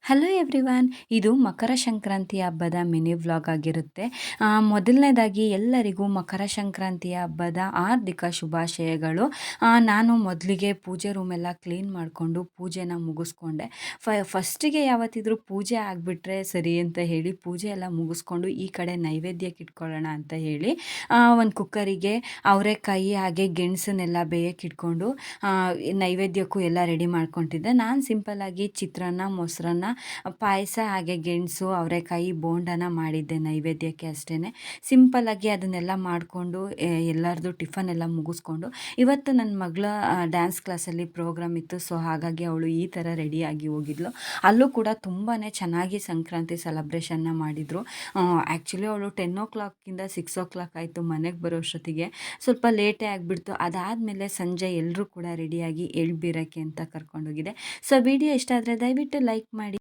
Hello everyone. ಇದು ಮಕರ ಸಂಕ್ರಾಂತಿ ಹಬ್ಬದ mini vlog ಆಗಿರುತ್ತೆ. ಮೊದಲನೇದಾಗಿ ಎಲ್ಲರಿಗೂ ಮಕರ ಸಂಕ್ರಾಂತಿಯ ಹಬ್ಬದ ಹಾರ್ದಿಕ ಶುಭಾಶಯಗಳು. ನಾನು ಮೊದಲಿಗೆ ಪೂಜೆ ರೂಮೆಲ್ಲ ಕ್ಲೀನ್ ಮಾಡಿಕೊಂಡು ಪೂಜೆನ ಮುಗಿಸ್ಕೊಂಡೆ. ಫಸ್ಟಿಗೆ ಯಾವತ್ತಿದ್ರೂ ಪೂಜೆ ಆಗಿಬಿಟ್ರೆ ಸರಿ ಅಂತ ಹೇಳಿ ಪೂಜೆ ಎಲ್ಲ ಮುಗಿಸ್ಕೊಂಡು ಈ ಕಡೆ ನೈವೇದ್ಯಕ್ಕೆ ಇಟ್ಕೊಳ್ಳೋಣ ಅಂತ ಹೇಳಿ ಒಂದು ಕುಕ್ಕರಿಗೆ ಅವರೆಕಾಯಿ ಹಾಗೆ ಗೆಣಸನ್ನೆಲ್ಲ ಬೇಯಕ್ಕೆ ಇಟ್ಕೊಂಡು ನೈವೇದ್ಯಕ್ಕೂ ಎಲ್ಲ ರೆಡಿ ಮಾಡ್ಕೊತಿದ್ದೆ. ನಾನು ಸಿಂಪಲ್ಲಾಗಿ ಚಿತ್ರಾನ್ನ, ಮೊಸರನ್ನ, ಪಾಯಸ ಹಾಗೆ ಗೆಣಸು ಅವರೆಕಾಯಿ ಬೋಂಡನ ಮಾಡಿದ್ದೆ ನೈವೇದ್ಯಕ್ಕೆ ಅಷ್ಟೇ. ಸಿಂಪಲ್ಲಾಗಿ ಅದನ್ನೆಲ್ಲ ಮಾಡಿಕೊಂಡು ಎಲ್ಲರದು ಟಿಫನ್ ಎಲ್ಲ ಮುಗಿಸ್ಕೊಂಡು, ಇವತ್ತು ನನ್ನ ಮಗಳ ಡ್ಯಾನ್ಸ್ ಕ್ಲಾಸಲ್ಲಿ ಪ್ರೋಗ್ರಾಮ್ ಇತ್ತು. ಸೊ ಹಾಗಾಗಿ ಅವಳು ಈ ಥರ ರೆಡಿಯಾಗಿ ಹೋಗಿದ್ಲು. ಅಲ್ಲೂ ಕೂಡ ತುಂಬಾ ಚೆನ್ನಾಗಿ ಸಂಕ್ರಾಂತಿ ಸೆಲೆಬ್ರೇಷನ್ನ ಮಾಡಿದರು. ಆ್ಯಕ್ಚುಲಿ ಅವಳು 10 o'clock $6 ಆಯಿತು ಮನೆಗೆ ಬರೋಷ್ಟೊತ್ತಿಗೆ. ಸ್ವಲ್ಪ ಲೇಟೇ ಆಗಿಬಿಡ್ತು. ಅದಾದಮೇಲೆ ಸಂಜೆ ಎಲ್ಲರೂ ಕೂಡ ರೆಡಿಯಾಗಿ ಎಳ್ಬೀರಕ್ಕೆ ಅಂತ ಕರ್ಕೊಂಡೋಗಿದೆ. ಸೊ ವಿಡಿಯೋ ಇಷ್ಟ ಆದರೆ ದಯವಿಟ್ಟು ಲೈಕ್ ಮಾಡಿ.